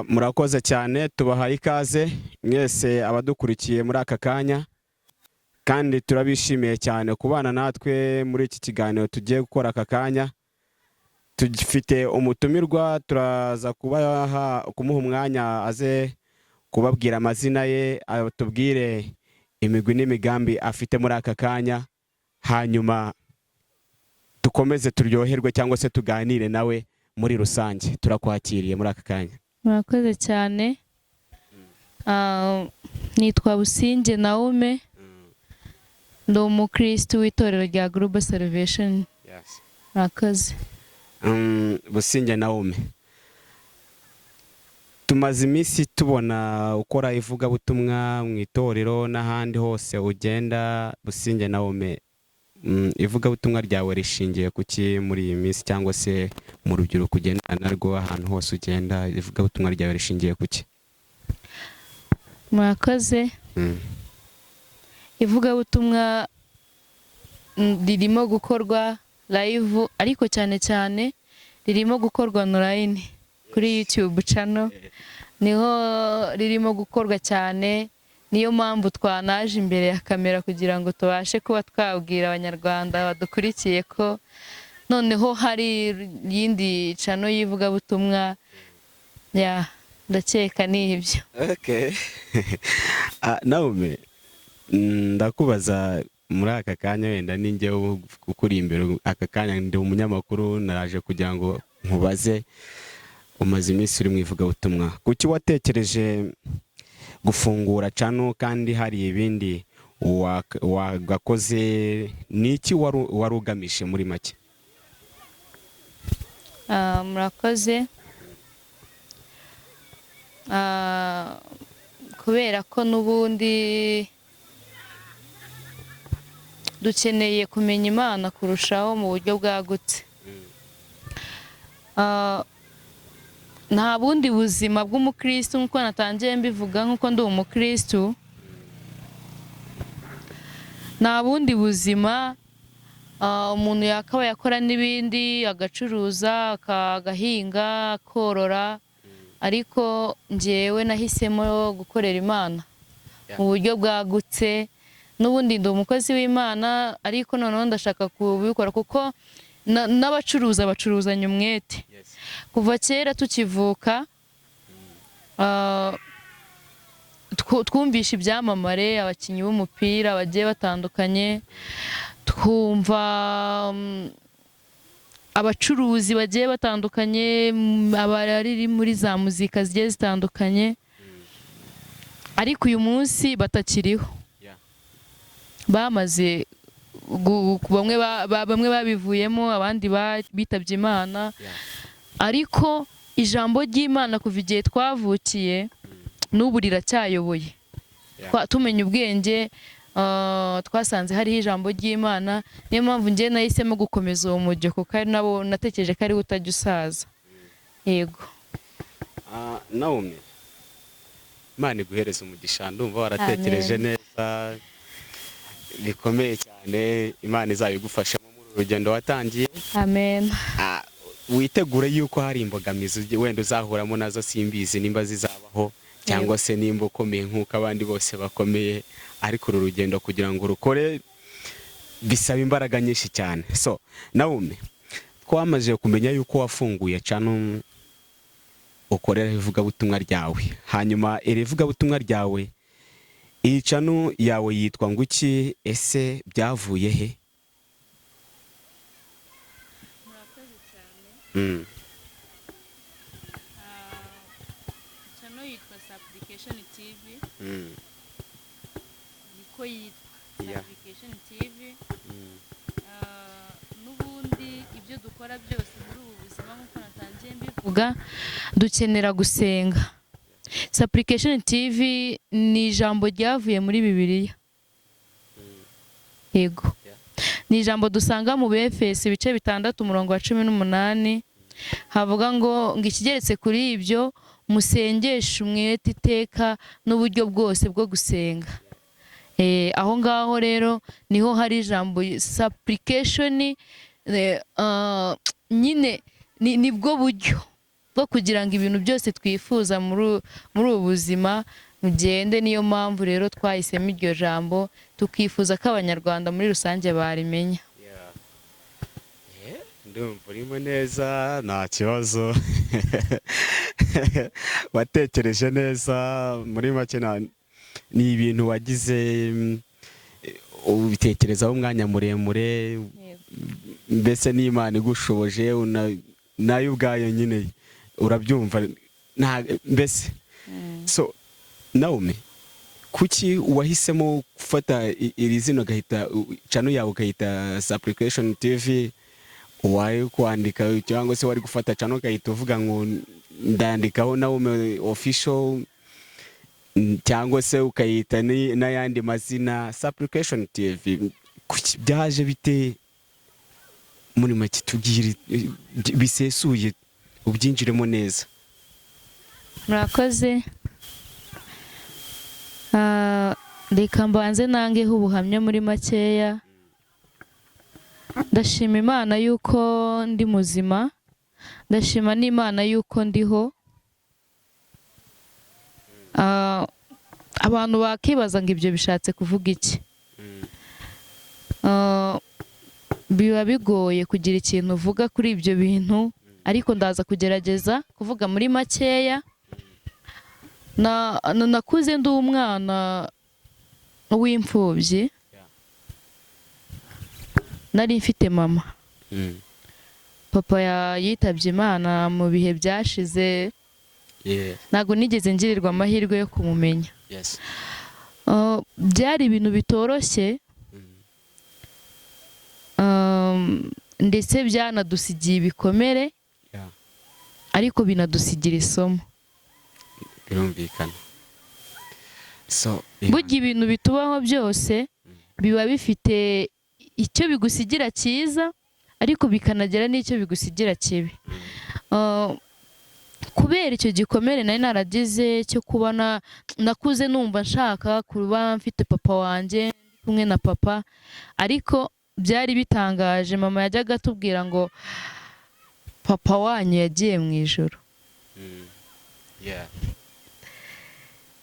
Murakoze cyane, tubahaye ikaze mwese abadukurikiye muri aka kanya, kandi turabishimiye cyane kubana natwe muri iki kiganiro tugiye gukora aka kanya. Tugifite umutumirwa, turaza kumuha umwanya aze kubabwira amazina ye, atubwire imigwi n'imigambi afite muri aka kanya, hanyuma dukomeze turyoherwe cyangwa se tuganire nawe muri rusange. Turakwakiriye muri aka kanya. Murakoze cyane. Nitwa Businge Naume, ndi umukristo w'itorero rya Global Salvation. Murakoze. Businge Naume, tumaze iminsi tubona ukora ivugabutumwa mu itorero n'ahandi hose ugenda. Businge Naume, ivugabutumwa ryawe rishingiye kuki muri iyi minsi, cyangwa se mu rubyiruko ugendana narwo ahantu hose ugenda, ivugabutumwa ryawe rishingiye kuki? Murakoze. Ivugabutumwa ririmo gukorwa live, ariko cyane cyane ririmo gukorwa online kuri YouTube channel, niho ririmo gukorwa cyane. Niyo mpamvu twanaje imbere ya kamera kugira ngo tubashe kuba twabwira abanyarwanda badukurikiye ko noneho hari yindi channel y'ivugabutumwa. Ndakeka ni ibyo. Okay. Naume, ndakubaza muri aka kanya, wenda ninjye ukuri imbere aka kanya, ndi umunyamakuru, naraje kugira ngo nkubaze, umaze iminsi uri mu ivugabutumwa, kuki watekereje gufungura channel kandi hari ibindi wagakoze? Niki wari ugamije muri make? Murakoze. Kubera ko n'ubundi dukeneye kumenya Imana kurushaho mu buryo bwagutse. Nta bundi buzima bw'umukristo, nk'uko natangiye mbivuga, nk'uko ndi umukristo, nta bundi buzima umuntu yakaba yakora n'ibindi, agacuruza, agahinga, korora, ariko njyewe nahisemo gukorera Imana mu buryo bwagutse. N'ubundi ndi umukozi w'Imana, ariko noneho ndashaka kubikora kuko n'abacuruza bacuruzanya umwete. Kuva kera tukivuka twumvisha ibyamamare, abakinnyi b'umupira bagiye batandukanye, twumva abacuruzi bagiye batandukanye, abari muri za muzika zigiye zitandukanye, ariko uyu munsi batakiriho. Bamaze bamwe babivuyemo, abandi bitabye Imana. Ariko ijambo ry'Imana kuva igihe twavukiye n'ubu riracyayoboye. Tumenye ubwenge, twasanze hariho ijambo ry'Imana. Niyo mpamvu njye nahisemo gukomeza uwo mujyo, kuko ari nabo natekereje ko ari utajya usaza. Yego. Naume, Imana iguhereze umugisha, ndumva waratekereje neza bikomeye cyane. Imana izabigufashamo muri urugendo watangiye. Amen. Witegure yuko hari imbogamizi wenda uzahuramo nazo, simbizi nimba zizabaho cyangwa se nimba ukomeye nk'uko abandi bose bakomeye, ariko uru rugendo kugira ngo rukore bisaba imbaraga nyinshi cyane. So Naume, twamaze kumenya yuko wafunguye channel ukorera ivugabutumwa ryawe, hanyuma iri vugabutumwa ryawe, iyi channel yawe yitwa nguki? Ese byavuye he? Channel yitwa Supplication TV. Niko yitwa Supplication TV. N'ubundi ibyo dukora byose muri ubu buzima, nk'uko natangiye mbivuga, dukenera gusenga. Supplication TV ni ijambo ryavuye muri Bibiliya. Yego. Ni ijambo dusanga mu Befeso ibice 6:18, havuga ngo ikigeretse kuri ibyo musengesha umwete iteka n'uburyo bwose bwo gusenga. Aho ngaho rero niho hari ijambo supplication, nyine nibwo buryo bwo kugira ngo ibintu byose twifuza muri ubu buzima mugende. Niyo mpamvu rero twahisemo iryo jambo, tukifuza ko abanyarwanda muri rusange barimenya. Ndumva urimo neza, nta kibazo. Watekereje neza, muri make ni ibintu wagize ubitekerezaho umwanya muremure, mbese n'Imana igushoboje nayo ubwayo nyine urabyumva mbese. So Naomi, kuki wahisemo gufata iri zina ugahita channel yawe ugahita Supplication TV? Wari kwandika cyangwa se wari gufata channel ugahita uvuga ngo ndandikaho Naomi official, cyangwa se ukayita n'ayandi mazina Supplication TV? Kuki byaje bite? Muri make tugire bisesuye ubyinjiremo neza. Murakoze. Reka mbanze nangeho ubuhamya muri makeya. Ndashima Imana yuko ndi muzima, ndashima n'Imana yuko ndiho. Abantu bakibaza ngo ibyo bishatse kuvuga iki. Biba bigoye kugira ikintu uvuga kuri ibyo bintu, ariko ndaza kugerageza kuvuga muri makeya. Nakuze ndi umwana w'imfubyi, nari mfite mama. Papa yitabye Imana mu bihe byashize, ntabwo nigeze ngirirwa amahirwe yo kumumenya. Byari ibintu bitoroshye, ndetse byanadusigiye ibikomere, ariko binadusigira isomo. Birumvikana. Burya ibintu bitubaho byose biba bifite icyo bigusigira cyiza, ariko bikanagera n'icyo bigusigira kibi. Kubera icyo gikomere nari naragize cyo kubona nakuze numva nshaka kuba mfite papa wanjye, kumwe na papa, ariko byari bitangaje. Mama yajyaga atubwira ngo papa wanyu yagiye mu ijuru.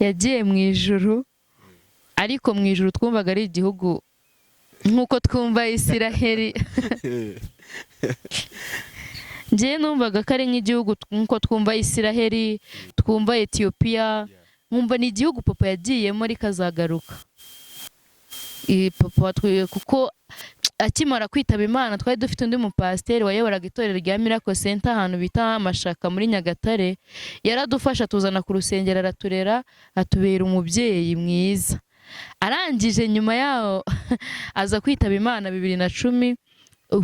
Yagiye mu ijuru, ariko mu ijuru twumvaga ari igihugu nk'uko twumva Isiraheli. Njye numvaga ko ari nk'igihugu nk'uko twumva Isiraheli, twumva Ethiopia, nkumva ni igihugu papa yagiyemo ariko azagaruka. Papa kuko akimara kwitaba Imana twari dufite undi mupasiteri wayoboraga itorero rya Miracle Center ahantu bita Mashaka muri Nyagatare. Yaradufasha tuzana ku rusengero, araturera, atubera umubyeyi mwiza. Arangije nyuma yaho aza kwitaba Imana 2010.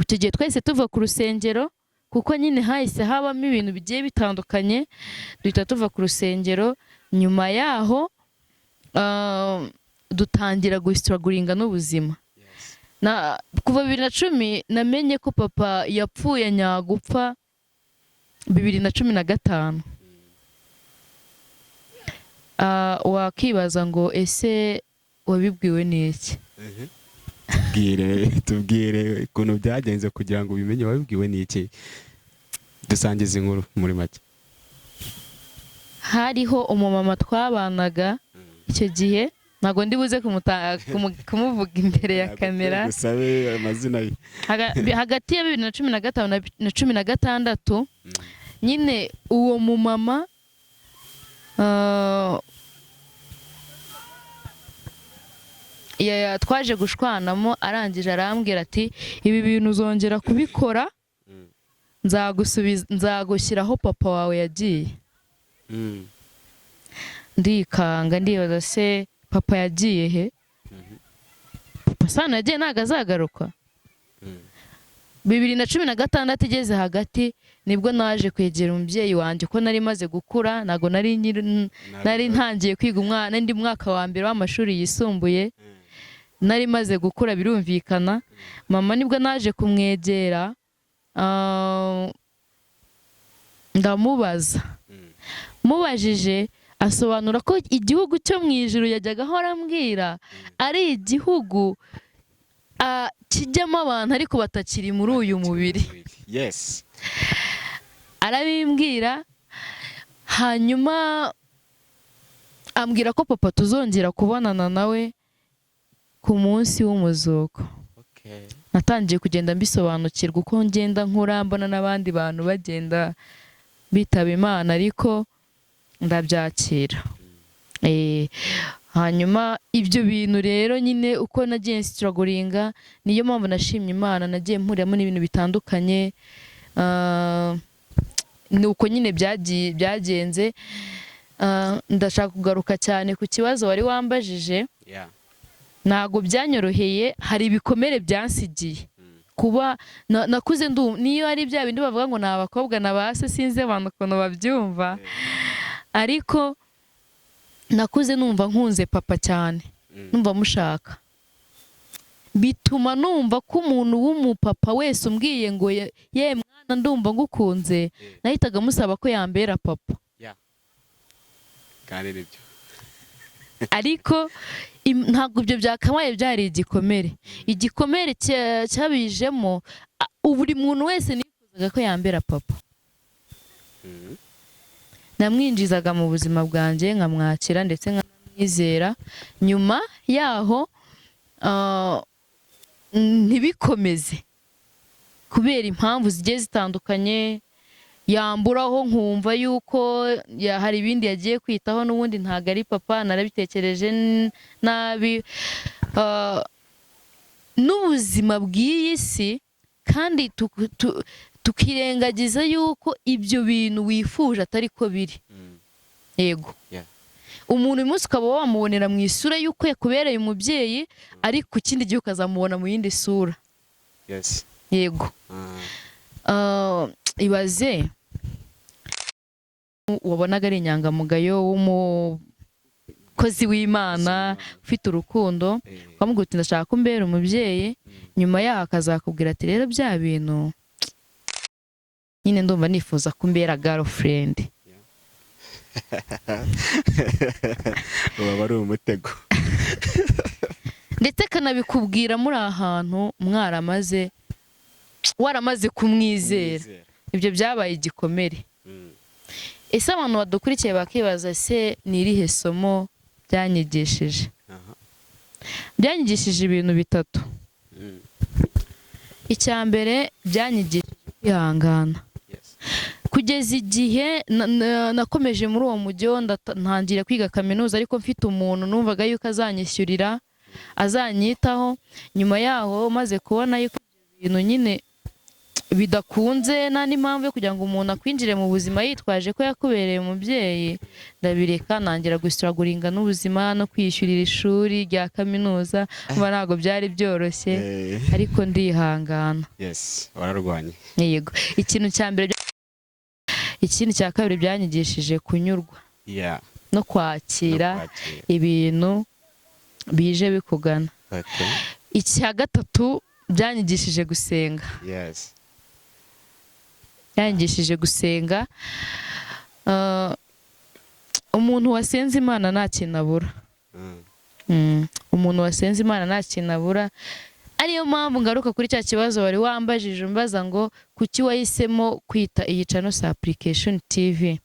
Icyo gihe twese tuva ku rusengero, kuko nyine hahise habamo ibintu bigiye bitandukanye, duhita tuva ku rusengero. Nyuma yaho dutangira gustrugglinga n'ubuzima. Kuva 2010 namenye ko papa yapfuye nyagupfa 2015. Wakibaza ngo ese wabibwiwe n'iki? Tubwire ukuntu byagenze kugira ngo ubimenye wabibwiwe n'iki. Dusangize inkuru muri make. Hariho umumama twabanaga icyo gihe, ntabwo ndibuze kumuvuga imbere ya kamera. Gusabe amazina ye. Hagati ya 2015 na 2016 nyine uwo mumama twaje gushwanamo, arangije arambwira ati ibi bintu uzongera kubikora nzagushyiraho papa wawe yagiye. Ndikanga ndibaza se papa yagiye he? Papa sana yagiye ntago azagaruka. 2016 igeze hagati nibwo naje kwegera umubyeyi wanjye ko nari maze gukura, ntago nari ntangiye kwiga umwana ndi mwaka wa mbere w'amashuri yisumbuye, nari maze gukura birumvikana. Mama nibwo naje kumwegera, ndamubaza. Mubajije asobanura ko igihugu cyo mu ijuru yajyaga ahora ambwira ari igihugu kijyamo abantu ariko batakiri muri uyu mubiri. Yes. Arabimbwira hanyuma ambwira ko papa tuzongera kubonana nawe ku munsi w'umuzuko. Natangiye kugenda mbisobanukirwa uko ngenda nkura mbona n'abandi bantu bagenda bitaba Imana, ariko ndabyakira. Hanyuma ibyo bintu rero nyine uko nagiye strugglinga, niyo mpamvu nashimye Imana, nagiye mpuriramo n'ibintu bitandukanye. Nuko nyine byagenze. Ndashaka kugaruka cyane ku kibazo wari wambajije. Ntago byanyoroheye, hari ibikomere byansigiye kuba nakuze niyo ari bya bindi bavuga ngo ni abakobwa na base, sinzi abantu ukuntu babyumva, ariko nakuze numva nkunze papa cyane, numva mushaka, bituma numva ko umuntu w'umupapa wese umbwiye ngo ye mwana ndumva ngukunze, nahitaga musaba ko yambera papa. Kandi nibyo. Ariko ntabwo ibyo byakabaye byari igikomere. Igikomere cyabijemo buri muntu wese nifuzaga ko yambera papa. Namwinjizaga mu buzima bwanjye, nkamwakira ndetse nkamwizera. Nyuma yaho ntibikomeze kubera impamvu zigiye zitandukanye, yamburaho nkumva yuko hari ibindi yagiye kwitaho, n'ubundi ntago ari papa. Narabitekereje nabi, n'ubuzima bw'iyi si, kandi tukirengagiza yuko ibyo bintu wifuje atari ko biri. Yego, umuntu uyu munsi ukaba wamubonera mu isura y'uko yakubereye umubyeyi, ariko ikindi gihe ukazamubona mu yindi sura. Yego. Ibaze wabonaga ari inyangamugayo w'umukozi w'Imana ufite urukundo, ukamubwira uti ndashaka ko umbera umubyeyi, nyuma yaho akazakubwira ati rero bya bintu nyine ndumva nifuza ko umbera girlfriend. Uba ari umutego. Ndetse kanabikubwira muri ahantu waramaze kumwizera. Ibyo byabaye igikomere. Ese abantu badukurikiye bakibaza, se ni irihe somo byanyigishije? Byanyigishije ibintu bitatu. Icya mbere, byanyigishije kwihangana. Kugeza igihe nakomeje muri uwo mujyo, ntangira kwiga kaminuza, ariko mfite umuntu numvaga yuko azanyishyurira, azanyitaho. Nyuma yaho maze kubona yuko ibintu nyine bidakunze, nta n'impamvu yo kugira ngo umuntu akwinjire mu buzima yitwaje ko yakubereye umubyeyi, ndabireka, nangira gustragulinga n'ubuzima no kwiyishyurira ishuri rya kaminuza. Ntabwo byari byoroshye, ariko ndihangana. Wararwanye. Yego. Ikindi cya kabiri, byanyigishije kunyurwa no kwakira ibintu bije bikugana. Icya gatatu, byanyigishije gusenga. Byanyigishije gusenga. Umuntu wasenze Imana nta kintu abura. Umuntu wasenze Imana nta kintu abura. Ariyo mpamvu ngaruka kuri cya kibazo wari wambajije umbaza ngo kuki wahisemo kwita iyi channel Supplication TV.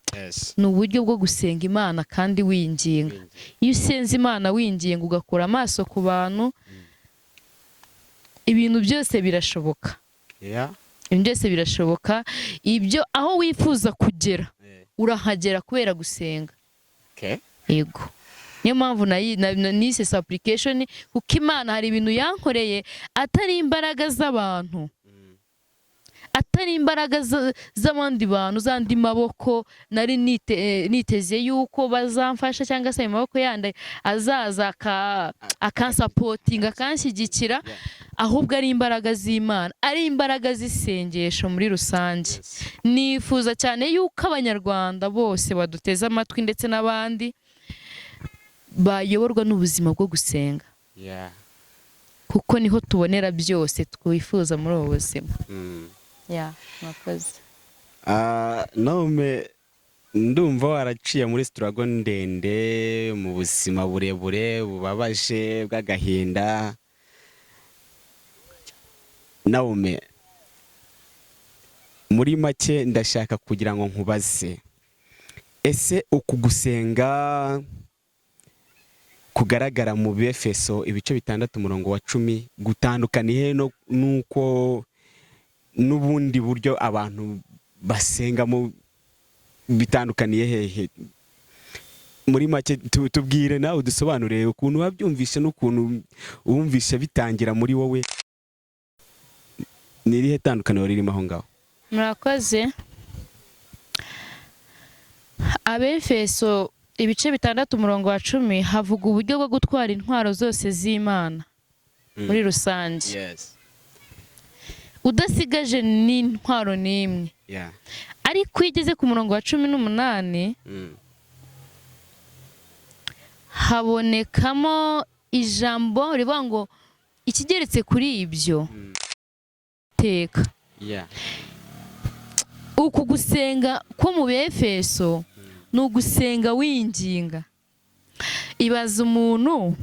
Ni uburyo bwo gusenga Imana kandi winginga. Iyo usenze Imana winginga, ugakura amaso ku bantu, ibintu byose birashoboka. Ibintu byose birashoboka. Ibyo aho wifuza kugera urahagera kubera gusenga. Yego. Niyo mpamvu nise Supplication, kuko Imana hari ibintu yankoreye atari imbaraga z'abantu, atari imbaraga z'abandi bantu, z'andi maboko nari niteze yuko bazamfasha, cyangwa se amaboko yandi azaza akansapotinga, akanshyigikira. Ahubwo ari imbaraga z'Imana, ari imbaraga z'isengesho muri rusange. Nifuza cyane yuko Abanyarwanda bose baduteze amatwi, ndetse n'abandi bayoborwa n'ubuzima bwo gusenga, kuko niho tubonera byose twifuza muri ubu buzima. Mwakoze. Nome ndumva waraciye muri struggle ndende, mu buzima burebure bubabaje bw'agahinda. Nome muri make ndashaka kugira ngo nkubaze, ese uku gusenga kugaragara mu Befeso ibice 6:10 gutandukaniye nuko n'ubundi buryo abantu basengamo bitandukaniye hehe? Muri make tubwire nawe udusobanurire ukuntu wabyumvishe n'ukuntu wumvishe bitangira muri wowe, ni irihe tandukaniro ririmo aho ngaho? Murakoze. Abefeso ibice 6:10 havuga uburyo bwo gutwara intwaro zose z'Imana muri rusange, udasigaje n'intwaro n'imwe. Ariko igeze ku murongo wa 18 habonekamo ijambo rivuga ngo ikigeretse kuri ibyo teka. Uku gusenga ko mu Befeso ni ugusenga winginga. Ibaza umuntu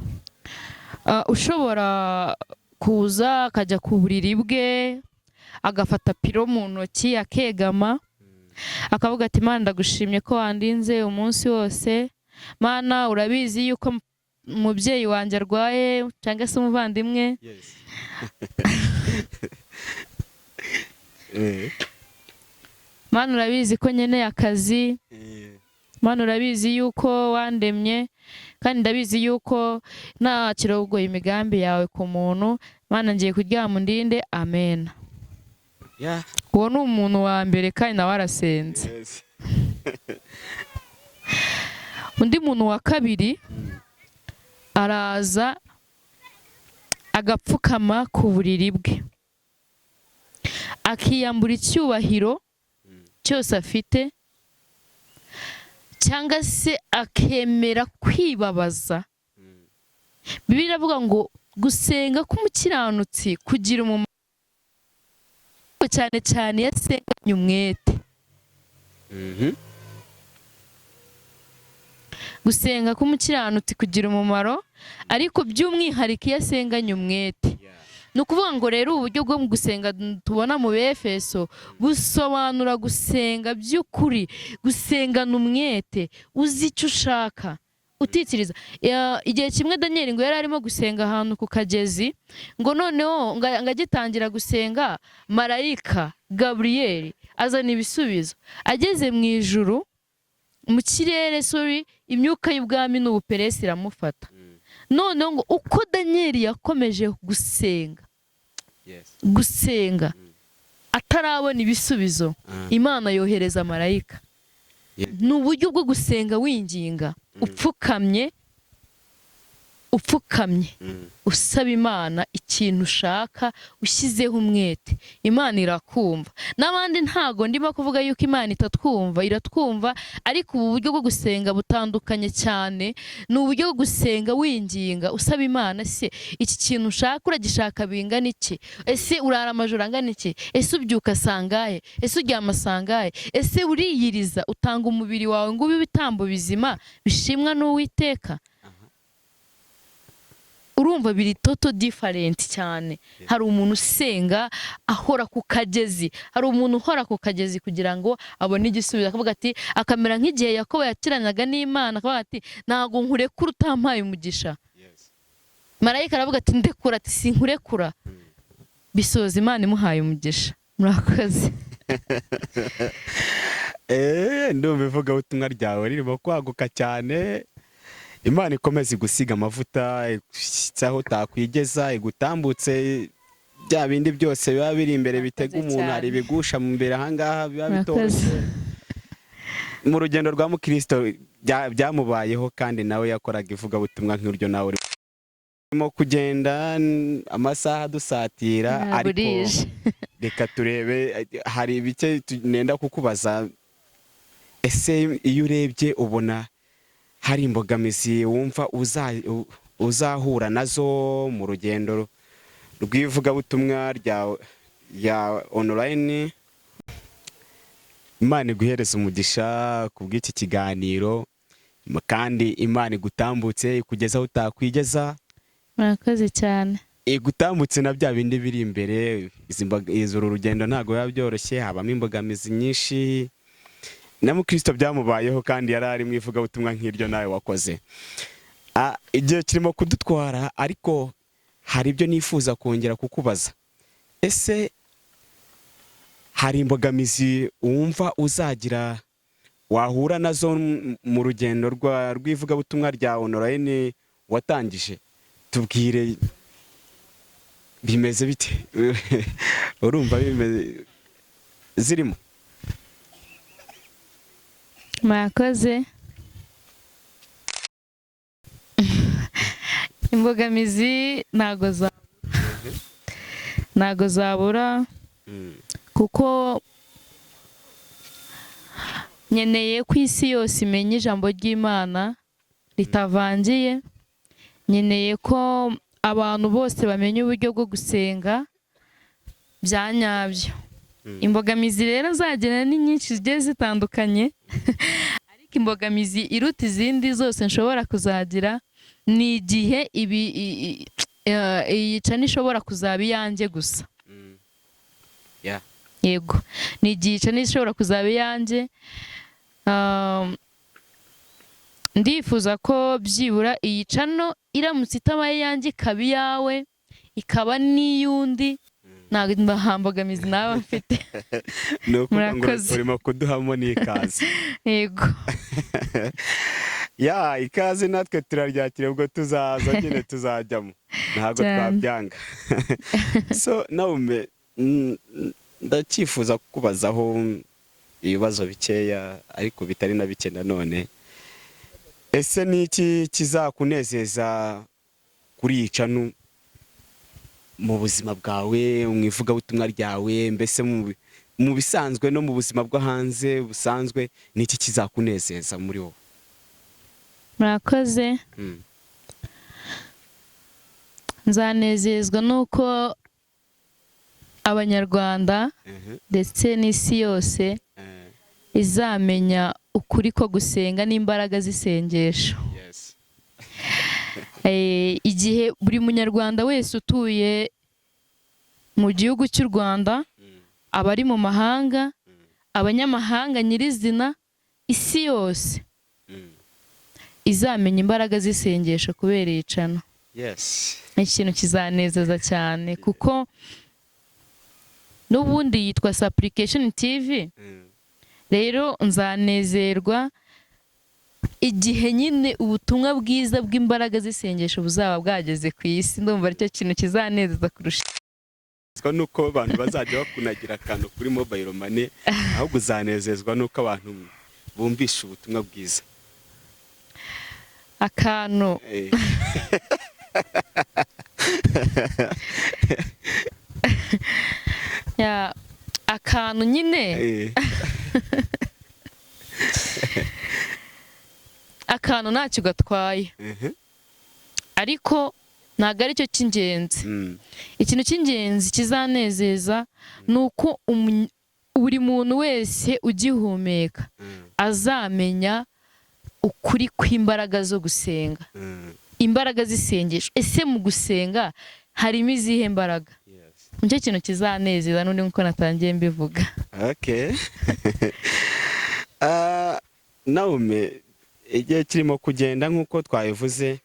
ushobora kuza akajya ku buriri bwe agafata piro mu ntoki akegama akavuga ati Mana ndagushimye ko wandinze umunsi wose, Mana urabizi yuko umubyeyi wanjye arwaye cyangwa se umuvandimwe, Mana urabizi ko nkeneye akazi, Mana urabizi yuko wandemye kandi ndabizi yuko nta kirogoye imigambi yawe ku muntu, Mana ngiye kuryama undinde, amen. Uwo ni umuntu wa mbere kandi nawe arasenze. Undi muntu wa kabiri araza agapfukama ku buriri bwe akiyambura icyubahiro cyose afite, cyangwa se akemera kwibabaza. Bibiliya iravuga ngo gusenga k'umukiranutsi kugira umumaro cyane cyane yasenganye umwete. Gusenga k'umukiranutsi kugira umumaro, ariko by'umwihariko iyo asenganye umwete. Ni ukuvuga ngo rero uburyo bwo mu gusenga tubona mu Befeso busobanura gusenga by'ukuri, gusengana umwete, uzi icyo ushaka, utitiriza. Igihe kimwe Daniel ngo yari arimo gusenga ahantu ku kagezi, ngo noneho ngagitangira gusenga marayika Gabriel azana ibisubizo. Ageze mu ijuru mu kirere, imyuka y'ubwami n'ubuperesi iramufata. Noneho ngo uko Daniel yakomeje gusenga atarabona ibisubizo, Imana yohereza marayika. Ni uburyo bwo gusenga winginga, upfukamye usaba Imana ikintu ushaka, ushyizeho umwete, Imana irakumva. N'abandi ntago ndimo kuvuga yuko Imana itatwumva, iratwumva, ariko ubu buryo bwo gusenga butandukanye cyane. Ni uburyo bwo gusenga winginga usaba Imana, se iki kintu ushaka uragishaka bingana iki? Ese urara amajoro angana iki? Ese ubyuka sangahe? Ese uryama sangahe? Ese uriyiriza utanga umubiri wawe ngo ube ibitambo bizima bishimwa n'Uwiteka? Urumva biri toto different cyane. Hari umuntu usenga ahora ku kagezi, hari umuntu uhora ku kagezi kugira ngo abone igisubizo, akavuga ati, akamera nk'igihe Yakobo yakiranaga n'Imana, akavuga ati ntago nkurekura utampaye umugisha. Marayika aravuga ati ndekura, ati sinkurekura, bisoza Imana imuhaye umugisha. Murakoze. Ndumva ivuga ubutumwa ryawe ririmo kwaguka cyane. Imana ikomeze gusiga amavuta, aho utakwigeza, igutambutse bya bindi byose biba biri imbere bitega umuntu, hari ibigusha mu mbere ahangaha biba bitoroshye. Mu rugendo rwa Mukristo byamubayeho, kandi nawe yakoraga ivugabutumwa nk'uryo nawe urimo kugenda amasaha dusatira. Ariko reka turebe, hari ibice tunenda kukubaza. Ese iyo urebye ubona hari imbogamizi wumva uzahura nazo mu rugendo rw'ivugabutumwa ya online? Imana iguhereza umugisha ku bw'iki kiganiro, kandi Imana igutambutse ikugeza aho utakwigeza. Murakoze cyane. Igutambutse na bya bindi biri imbere. Uru rugendo ntabwo biba byoroshye, habamo imbogamizi nyinshi. na mukristo byamubayeho kandi yari ari mu ivugabutumwa nk'iryo nawe wakoze. Igihe kirimo kudutwara, ariko hari ibyo nifuza kongera kukubaza. Ese hari imbogamizi wumva uzagira wahura nazo mu rugendo rw'ivugabutumwa rya online watangije? Tubwire bimeze bite? Urumva bimeze zirimo? Mwakoze. Imbogamizi ntago zabura kuko nkeneye ko isi yose imenya ijambo ry'Imana ritavangiye. Nkeneye ko abantu bose bamenya uburyo bwo gusenga bya nyabyo. Imbogamizi rero zagenda ni nyinshi zigiye zitandukanye, ariko imbogamizi iruta izindi zose nshobora kuzagira ni igihe iyi channel ishobora kuzaba iyanjye gusa. Yego, ni igihe channel ishobora kuzaba iyanjye. Ndifuza ko byibura iyi channel iramutse itabaye iyanjye ikaba iyawe, ikaba n'iyundi, nta mbogamizi nawe mfite. Murakoze. Urimo kuduhamo n'ikaze. Yego. Ikaze natwe turaryakira, ubwo tuzaza nyine tuzajyamo, ntabwo twabyanga. So Naume, ndacyifuza kukubazaho ibibazo bikeya ariko bitari na bike nanone. Ese ni iki kizakunezeza kuri iyi channel mu buzima bwawe, mu ivugabutumwa ryawe, mbese mu bisanzwe no mu buzima bwo hanze busanzwe, ni iki kizakunezeza muri wowe? Murakoze. Nzanezezwa nuko Abanyarwanda ndetse n'isi yose izamenya ukuri ko gusenga n'imbaraga z'isengesho. Igihe buri munyarwanda wese utuye mu gihugu cy'u Rwanda, abari mu mahanga, abanyamahanga nyirizina, isi yose izamenya imbaraga z'isengesho kubera iyi channel. Ikintu kizanezeza cyane kuko n'ubundi yitwa Supplication TV. Rero nzanezerwa igihe nyine ubutumwa bwiza bw'imbaraga z'isengesho buzaba bwageze ku isi. Ndumva aricyo kintu kizanezeza kurusha. Nuko abantu bazajya bakunagira akantu kuri mobile money, ahubwo uzanezezwa nuko abantu bumvisha ubutumwa bwiza. Akantu akantu nyine akantu ntacyo gatwaye, ariko ntabwo aricyo cy'ingenzi. Ikintu cy'ingenzi kizanezeza ni uko buri muntu wese ugihumeka azamenya ukuri kw'imbaraga zo gusenga, imbaraga z'isengesho. Ese mu gusenga harimo izihe mbaraga? Nicyo kintu kizanezeza n'undi nkuko natangiye mbivuga. Naume, igihe kirimo kugenda nkuko twabivuze,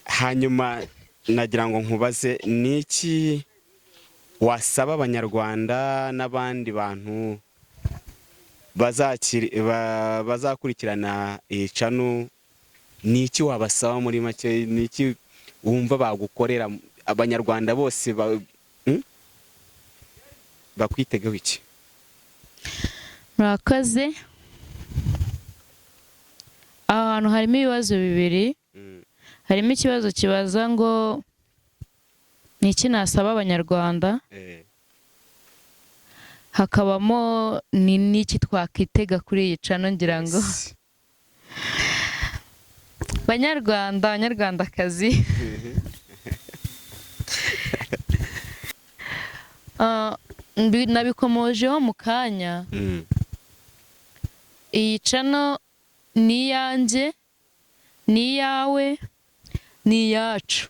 hanyuma nagira ngo nkubaze, ni iki wasaba Abanyarwanda n'abandi bantu bazakurikirana iyi channel? Ni iki wabasaba muri make? Ni iki wumva bagukorera? Abanyarwanda bose bakwitegeho iki? Murakoze. Ahantu harimo ibibazo bibiri. Harimo ikibazo kibaza ngo ni iki nasaba Abanyarwanda, hakabamo n'iki twakwitega kuri iyi channel. Ngira ngo Banyarwanda, Banyarwandakazi, nabikomojeho mu kanya. Iyi channel ni iyanjye, ni iyawe, ni iyacu.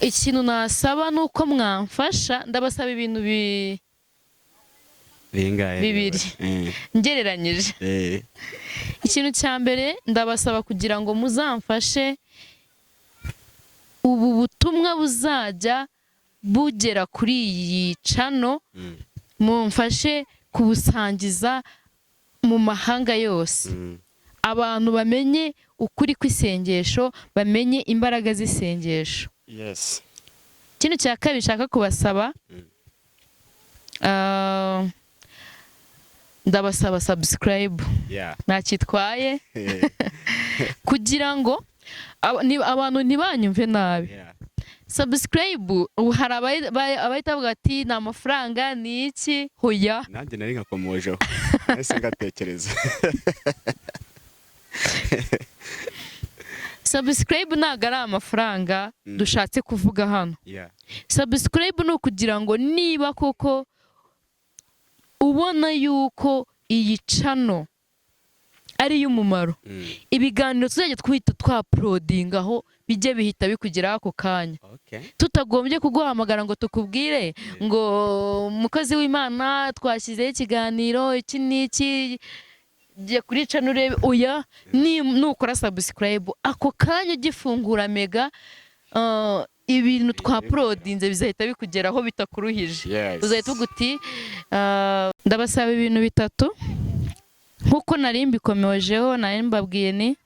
Ikintu nasaba ni uko mwamfasha. Ndabasaba ibintu Bingahe? Bibiri. Ngereranyije. Ikintu cya mbere ndabasaba kugira ngo muzamfashe ubu butumwa buzajya bugera kuri iyi channel, mumfashe kubusangiza mu mahanga yose. Abantu bamenye ukuri kw'isengesho, bamenye imbaraga z'isengesho. Yes. Ikintu cya kabiri nshaka kubasaba, ndabasaba subscribe. Ntakitwaye kugira ngo abantu ntibanyumve nabi. Subscribe, hari abahita bavuga ati ni amafaranga ni iki, hoya. Nanjye nari nkakomojeho ese ngatekereza. Subscribe ntabwo ari amafaranga dushatse kuvuga hano. Subscribe ni ukugira ngo niba koko ubona yuko iyi channel ari iy'umumaro, ibiganiro tuzajya twita twaprodingaho bijye bihita bikugeraho ako kanya. Tutagombye kuguhamagara ngo tukubwire ngo mukozi w'Imana twashyizeho ikiganiro iki n'iki, jye kuri channel urebe. Oya, nukora subscribe ako kanya ugifungura mega, ibintu twaprodinze bizahita bikugeraho bitakuruhije. Uzahita uvuga uti ndabasaba ibintu bitatu nkuko nari mbikomejeho, nari mbabwiye ni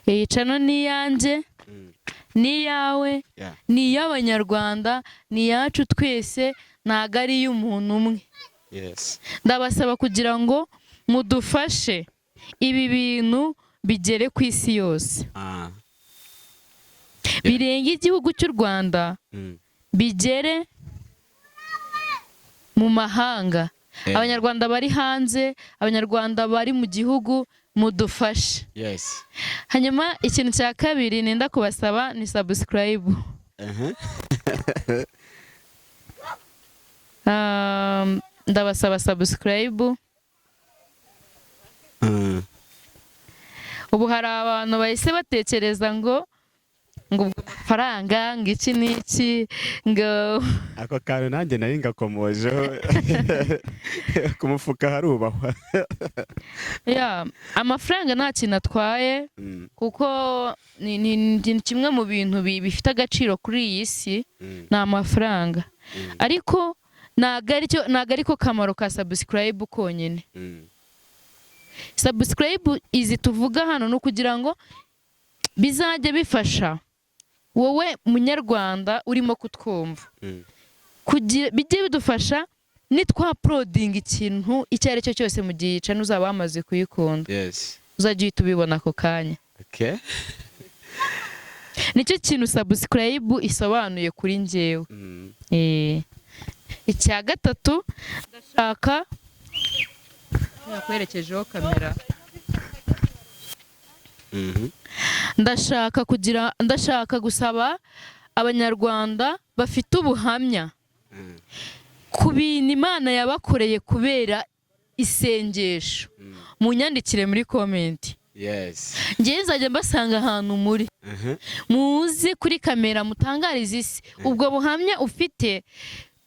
iyi channel ni iyanjye, ni iyawe, ni iy'Abanyarwanda, ni iyacu twese, ntago ari iy'umuntu umwe. Ndabasaba kugira ngo mudufashe ibi bintu bigere ku isi yose, birenga igihugu cy'u Rwanda, bigere mu mahanga. Abanyarwanda bari hanze, Abanyarwanda bari mu gihugu, mudufashe. Hanyuma ikintu cya kabiri nenda kubasaba ni subscribe. Ndabasaba subscribe. Ubu hari abantu bahise batekereza ngo amafaranga, ngo iki n'iki, ngo ako kantu nanjye nari ngakomojeho ku mufuka harubahwa. Amafaranga nta kintu atwaye, kuko ni kimwe mu bintu bifite agaciro kuri iyi si, ni amafaranga. Ariko ntago ariko kamaro ka subscribe konyine. Subscribe izi tuvuga hano ni ukugira ngo bizajya bifasha wowe munyarwanda urimo kutwumva, bijye bidufasha nitwaprodinga ikintu icyo ari cyo cyose mu gihe channel uzaba wamaze kuyikunda, uzajya uhita ubibona ako kanya. Nicyo kintu subscribe isobanuye kuri njyewe. Icya gatatu, ndashaka yakwerekejeho kamera, ndashaka gusaba Abanyarwanda bafite ubuhamya ku bintu Imana yabakoreye kubera isengesho, munyandikire muri comment. Ngewe nzajya mbasanga ahantu muri, muze kuri kamera mutangarize isi ubwo buhamya ufite.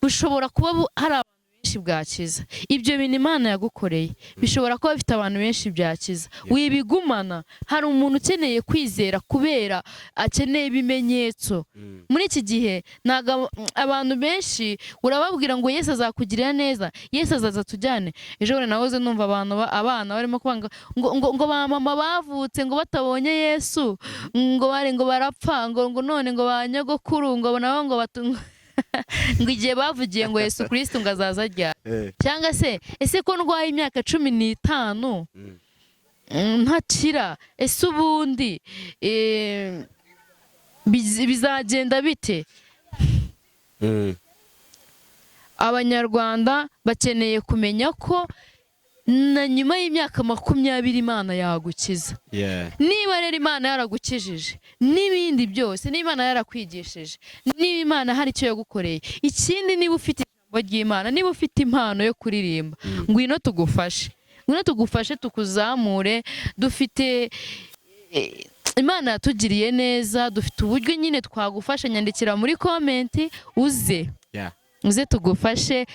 Bushobora kuba hari abantu benshi bwakiza. Ibyo bintu Imana yagukoreye bishobora kuba bifite abantu benshi byakiza. Wibigumana, hari umuntu ukeneye kwizera kubera akeneye ibimenyetso. Muri iki gihe abantu benshi urababwira ngo Yesu azakugirira neza, Yesu azaza tujyane. Ejo bundi nahoze numva abana barimo kubanga ngo ba mama bavutse ngo batabonye Yesu, ngo barapfa, ngo none ngo ba nyogokuru ngo nabo ngo ngo igihe bavugiye ngo Yesu Kristo ngo azaza ryari, cyangwa se ese ko ndwaye imyaka 15 ntakira, ese ubundi bizagenda bite? Abanyarwanda bakeneye kumenya ko na nyuma y'imyaka 20 Imana yagukiza. Niba rero Imana yaragukijije n'ibindi byose, niba Imana yarakwigishije, niba Imana hari icyo yagukoreye, ikindi niba ufite ijambo ry'Imana, niba ufite impano yo kuririmba, ngwino tugufashe tukuzamure. Dufite Imana yatugiriye neza, dufite uburyo nyine twagufasha. Nyandikira muri comment uze uze tugufashe.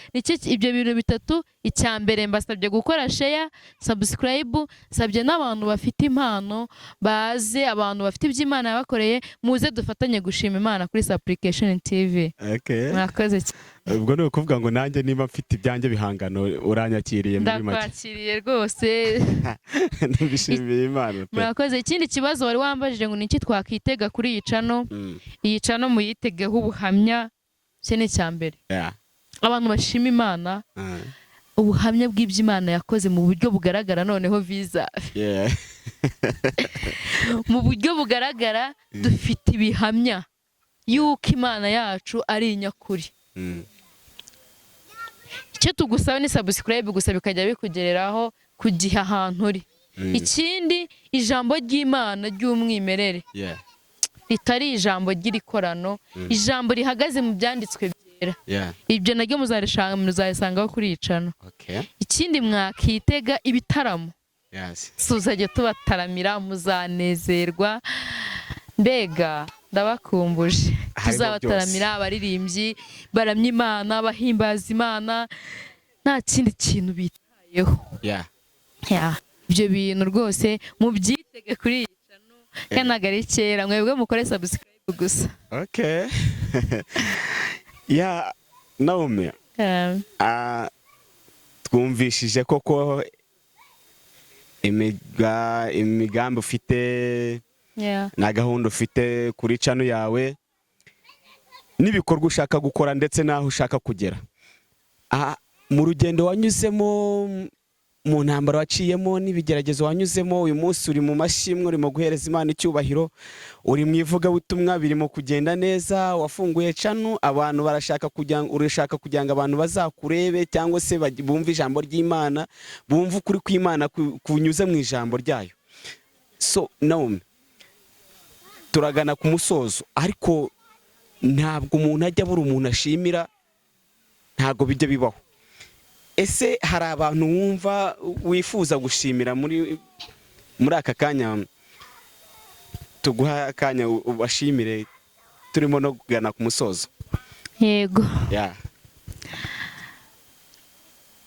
Ibyo bintu bitatu, icya mbere mbasabye gukora share, subscribe, sabye n'abantu bafite impano baze, abantu bafite iby'Imana yabakoreye, muze dufatanye gushima Imana kuri Supplication TV. Mwakoze cyane. Ubwo ni ukuvuga ngo nanjye niba mfite ibyanjye bihangano uranyakiriye muri make. Ndakwakiriye rwose. Ndabishimiye Imana. Mwakoze. Ikindi kibazo wari wambajije ngo niki twakitega kuri iyi channel. Iyi channel muyitegeho ubuhamya cyane cyambere. Abantu bashima Imana. Ubuhamya bw'iby'Imana yakoze mu buryo bugaragara, noneho visa. Mu buryo bugaragara dufite ibihamya yuko Imana yacu ari inyakuri. Icyo tugusaba ni subscribe gusa bikajya bikugereraho ku gihe ahantu uri. Ikindi, ijambo ry'Imana ry'umwimerere, ritari ijambo ry'irikorano, ijambo rihagaze mu byanditswe byera. Ibyo naryo muzayisangaho kuri iyi channel. Ikindi, mwakitega ibitaramo. Tuzajya tubataramira, muzanezerwa. Mbega ndabakumbuje. Tuzabataramira abaririmbyi baramya Imana, bahimbaza Imana, nta kindi kintu bitayeho. Ibyo bintu rwose mubyitege kuri iyi channel, kandi nagari kera. Mwebwe mukore subscribe gusa. Naomi, twumvishije koko imigambi ufite na gahunda ufite kuri channel yawe, n'ibikorwa ushaka gukora ndetse n'aho ushaka kugera. Mu rugendo wanyuzemo, mu ntambara waciyemo, n'ibigeragezo wanyuzemo, uyu munsi uri mu mashimwe, urimo guhereza Imana icyubahiro, uri mu ivugabutumwa, birimo kugenda neza, wafunguye channel, abantu urashaka kugira ngo abantu bazakurebe cyangwa se bumve ijambo ry'Imana, bumve ukuri kw'Imana kunyuze mu ijambo ryayo. So Naomi, turagana ku musozo, ariko ntabwo umuntu ajya abura umuntu ashimira, ntabwo bijya bibaho. Ese hari abantu wumva wifuza gushimira muri aka kanya? Tuguha akanya ubashimire, turimo no kugana ku musozo. Yego.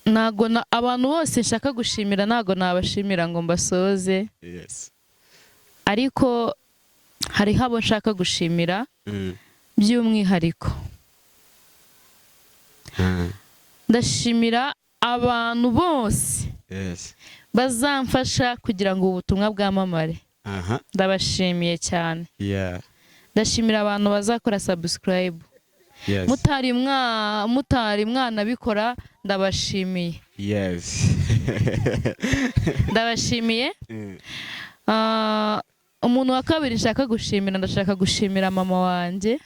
Nago abantu bose nshaka gushimira, nago nabashimira ngo mbasoze. Ariko hari habo nshaka gushimira by'umwihariko. Ndashimira abantu bose bazamfasha kugira ngo ubutumwa bwamamare. Ndabashimiye cyane. Ndashimira abantu bazakora subscribe. Mutari mwana bikora, ndabashimiye. Ndabashimiye. Umuntu wa kabiri nshaka gushimira, ndashaka gushimira mama wanjye.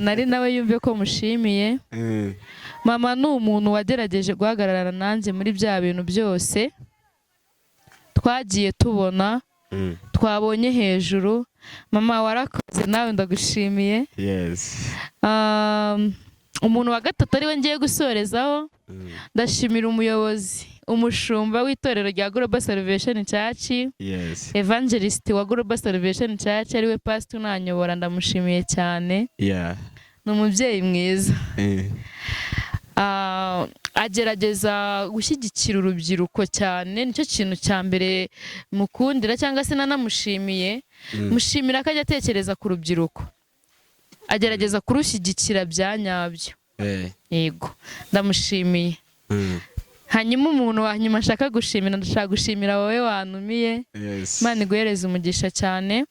Nari nawe yumve ko mushimiye. Mama ni umuntu wagerageje guhagarara nanjye muri bya bintu byose twagiye tubona, twabonye hejuru. Mama warakoze, nawe ndagushimiye. Umuntu wa gatatu ari we ngiye gusorezaho, ndashimira umuyobozi, umushumba w'itorero rya Global Salvation Church, evangelist wa Global Salvation Church, ari we pastor unanyobora, ndamushimiye cyane. Ni umubyeyi mwiza. Agerageza gushyigikira urubyiruko cyane, nicyo kintu cya mbere mukundira, cyangwa se nanamushimiye. Mushimira ko ajya atekereza ku rubyiruko, agerageza kurushyigikira bya nyabyo. Yego, ndamushimiye. Hanyuma umuntu wa nyuma nshaka gushimira, ndashaka gushimira wowe wanumiye. Imana iguhereze umugisha cyane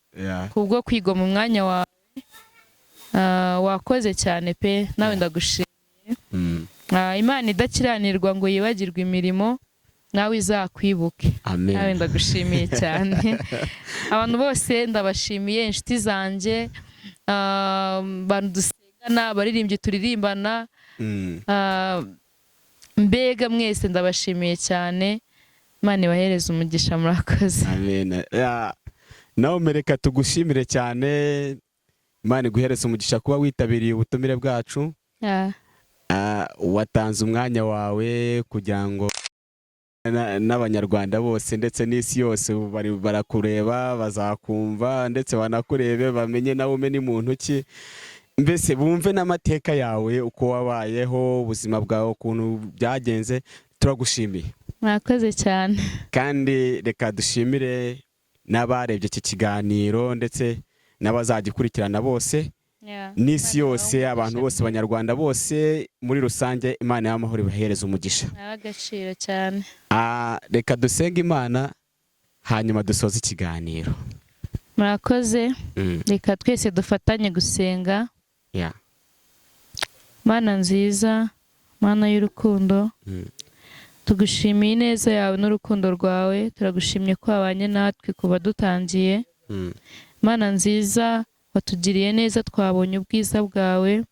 kubwo kwigoma umwanya wawe. Wakoze cyane pe, nawe ndagushimiye. Imana idakiranirwa ngo yibagirwe imirimo, nawe izakwibuke. Nawe ndagushimiye cyane. Abantu bose ndabashimiye, inshuti zanjye, abantu dusengana, abaririmbyi turirimbana, mbega mwese ndabashimiye cyane. Imana ibahereze umugisha, murakoze. Amen. Nawe mereka tugushimire cyane. Imana iguhereze umugisha kuba witabiriye ubutumire bwacu. Watanze umwanya wawe kugira ngo n'abanyarwanda bose ndetse n'isi yose barakureba, bazakumva ndetse banakurebe, bamenye nawe ni muntu ki. mbese bumve n'amateka yawe uko wabayeho ubuzima bwawe ukuntu byagenze. Turagushimiye. mwakoze cyane. Kandi reka dushimire n'abarebye iki kiganiro ndetse n'abazagikurikirana bose n'isi yose, abantu bose, abanyarwanda bose muri rusange. Imana y'amahoro ibahereze umugisha. Agaciro cyane. Reka dusenge Imana hanyuma dusoze ikiganiro. Murakoze. Reka twese dufatanye gusenga. Mana nziza, Mana y'urukundo, tugushimiye ineza yawe n'urukundo rwawe. Turagushimye ko wabanye natwe kuva dutangiye. Mana nziza, watugiriye neza, twabonye ubwiza bwawe.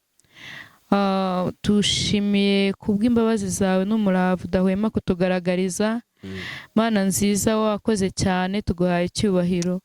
Tushimiye kubw'imbabazi zawe n'umurava udahwema kutugaragariza. Mana nziza, wakoze cyane, tuguhaye icyubahiro.